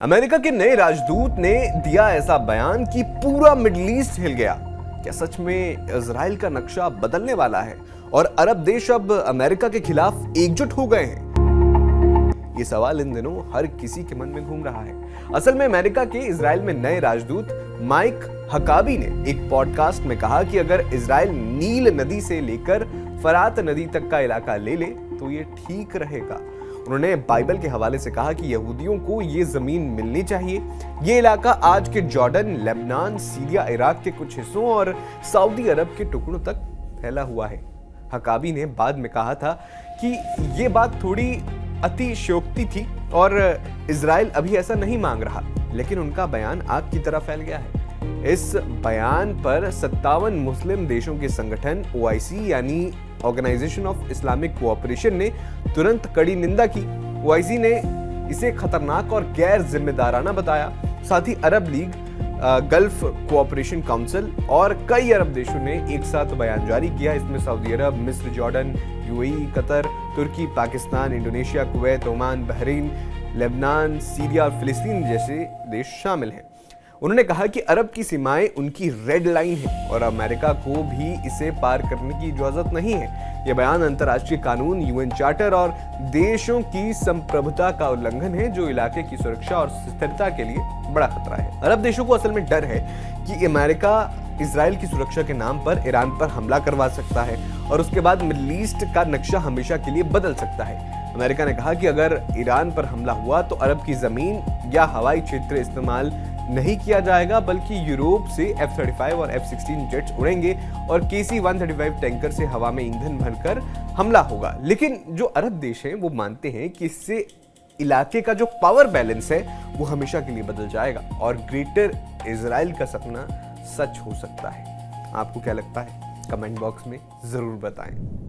America के नए राजदूत ने दिया ऐसा बयान कि पूरा मिडिल ईस्ट हिल गया। क्या सच में इजराइल का नक्शा बदलने वाला है और अरब देश अब अमेरिका के खिलाफ एकजुट हो गए हैं? ये सवाल इन दिनों हर किसी के मन में घूम रहा है। असल में अमेरिका के इजराइल में नए राजदूत माइक हकाबी ने एक पॉडकास्ट में कहा कि अगर इजराइल नील नदी से लेकर फरात नदी तक का इलाका ले ले तो ये ठीक रहेगा। उन्होंने बाइबल के हवाले से कहा कि यहूदियों को ये जमीन मिलनी चाहिए। ये इलाका आज के जॉर्डन, लेबनान, सीरिया, इराक के कुछ हिस्सों और सऊदी अरब के टुकड़ों तक फैला हुआ है। हकाबी ने बाद में कहा था कि ये बात थोड़ी अतिशयोक्ति थी और इजराइल अभी ऐसा नहीं मांग रहा, लेकिन उनका बयान आग की तरह फैल गया है। इस बयान पर 57 मुस्लिम देशों के संगठन OIC यानी ऑर्गेनाइजेशन ऑफ इस्लामिक कोऑपरेशन ने तुरंत कड़ी निंदा की। OIC ने इसे खतरनाक और गैर जिम्मेदाराना बताया। साथ ही अरब लीग, गल्फ कोऑपरेशन काउंसिल और कई अरब देशों ने एक साथ बयान जारी किया। इसमें सऊदी अरब, मिस्र, Jordan, UAE, Qatar, Turkey, Pakistan, Indonesia, Kuwait, Oman, Bahrain, Lebanon, Syria और फिलिस्तीन जैसे देश शामिल हैं। उन्होंने कहा कि अरब की सीमाएं उनकी रेड लाइन है और अमेरिका को भी इसे पार करने की इजाजत नहीं है। यह बयान अंतर्राष्ट्रीय कानून, UN चार्टर और देशों की संप्रभुता का उल्लंघन है, जो इलाके की सुरक्षा और स्थिरता के लिए बड़ा खतरा है। अरब देशों को असल में डर है कि अमेरिका इजराइल की सुरक्षा के नाम पर ईरान पर हमला करवा सकता है और उसके बाद मिडिल ईस्ट का नक्शा हमेशा के लिए बदल सकता है। अमेरिका ने कहा कि अगर ईरान पर हमला हुआ तो अरब की जमीन या हवाई क्षेत्र इस्तेमाल नहीं किया जाएगा, बल्कि यूरोप से F-35 और F-16 जेट्स उड़ेंगे और KC-135 टैंकर से हवा में ईंधन भरकर हमला होगा। लेकिन जो अरब देश हैं वो मानते हैं कि इससे इलाके का जो पावर बैलेंस है वो हमेशा के लिए बदल जाएगा और ग्रेटर इजराइल का सपना सच हो सकता है। आपको क्या लगता है? कमेंट बॉक्स में जरूर बताएं।